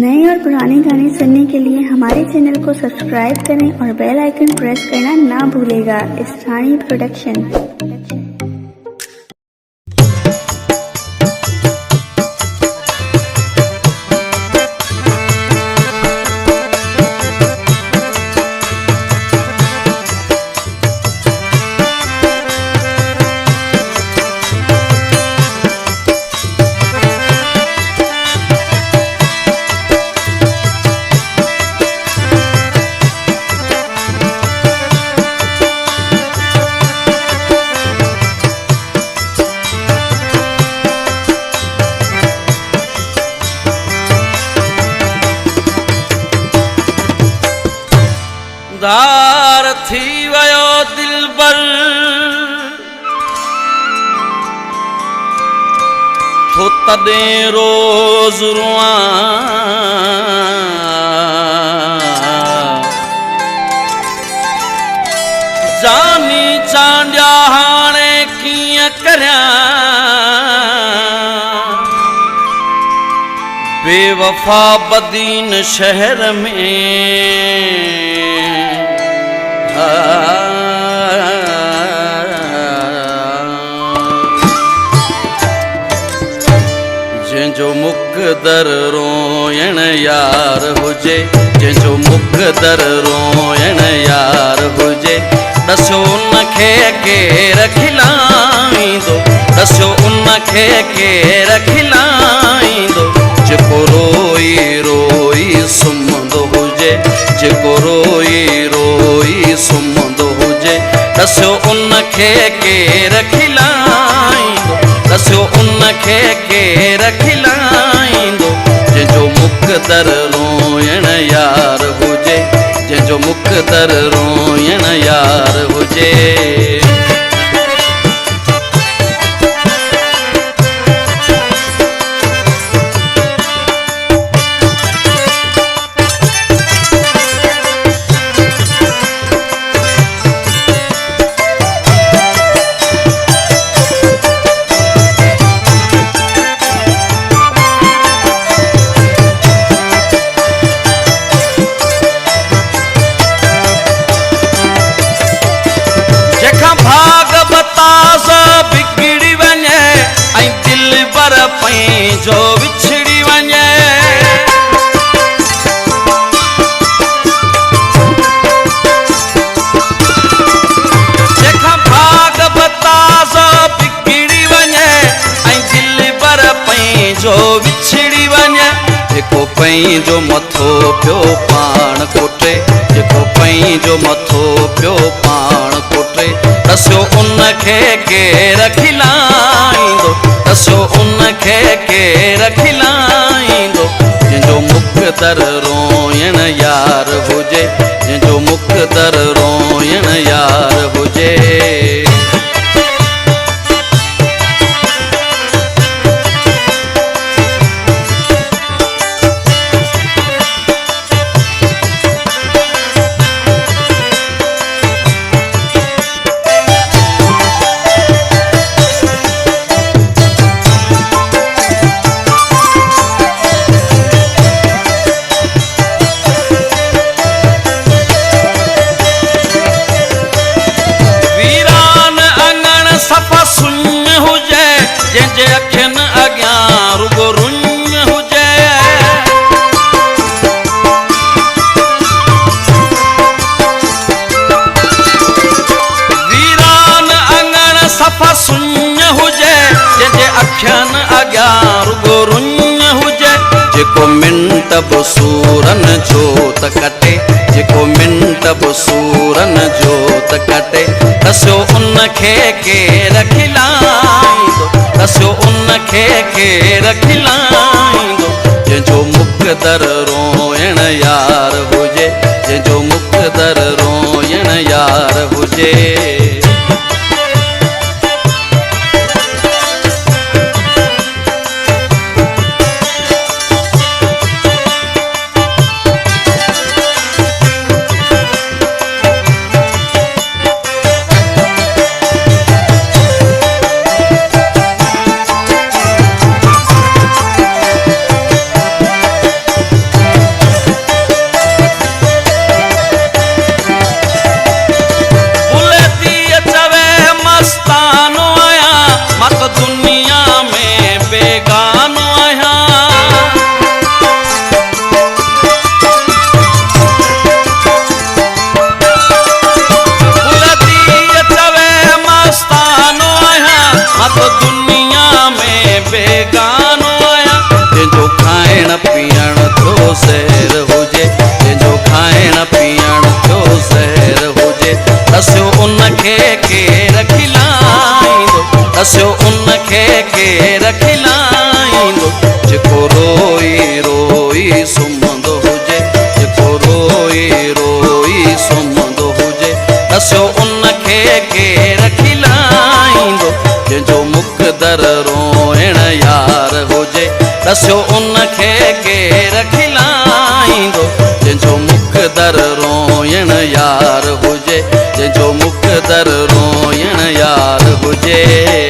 नए और पुराने गाने सुनने के लिए हमारे चैनल को सब्सक्राइब करें और बेल आइकन प्रेस करना ना भूलेगा। स्थानीय प्रोडक्शन। धार थी वयो दिलबर तो तदे रोज रुआ जानी चांडिया हाणे किया करया बेवफा बदीन शहर में जंहिंजो मुक़दर रोयण यार हुजे, जंहिंजो मुक़दर रोयण यार हुजे, दसो उनखे केर खिलाईंदो, दसो उनखे केर खिलाईंदो, जेको रोई रोई सुम्हंदो हुजे, जेको रोई रोई सुम्हंदो हुजे, दसो उनखे केर खिलाईंदो, दसो उनखे केर खिलाईंदो, जंहिंजो मुक़दर रोयण यार हुजे, जंहिंजो मुक़दर रोयण यार हुजे। जो विछड़ी वञे जेका भाग बताज़ बिगड़ी वञे ऐं दिल बर पंहिंजो विछड़ी वञे, जेको पंहिंजो मथो पियो पाण कोटे, जेको पंहिंजो मथो पियो पाण कोटे, दसो उनखे केर खिलाईंदो, दसो उनखे केर खिलाईंदो, जंहिंजो मुक़दर रोयण यार हुजे, जंहिंजो मुक़दर रोयण यार हुजे। जंहिंजे अखियुनि अॻियां रुगो रुञ हुजे, वीरान अंगण सफ़ा सुञ हुजे, जंहिंजे अखियुनि अॻियां रुगो रुञ हुजे, जेको मिंट बि सूरन जोत कटे, जेको मिंट बि सूरन जोत कटे, दसो उनखे केर खिलाईंदो, दसो उनखे केर खिलाईंदो, जंहिंजो मुक़दर रोयण यार हुजे, जंहिंजो मुक़दर रोयण यार हुजे। खाइण पीअण जो ज़हर हुजे, जंहिंजो खाइण पीअण जो ज़हर हुजे, दसियो उनखे केरु खिलाईंदो, दसियो उनखे केरु खिलाईंदो, जेको रोई रोई सुम्हंदो हुजे, जेको रोई रोई सुम्हंदो हुजे, दसियो उनखे केरु खिलाईंदो, जंहिंजो मुक़दर रोइण यार हुजे, दसियो उनखे केरु खिलाईंदो, जंहिंजो मुक़दर रोइण यार हुजे, जंहिंजो मुक़दर रोइण यार हुजे।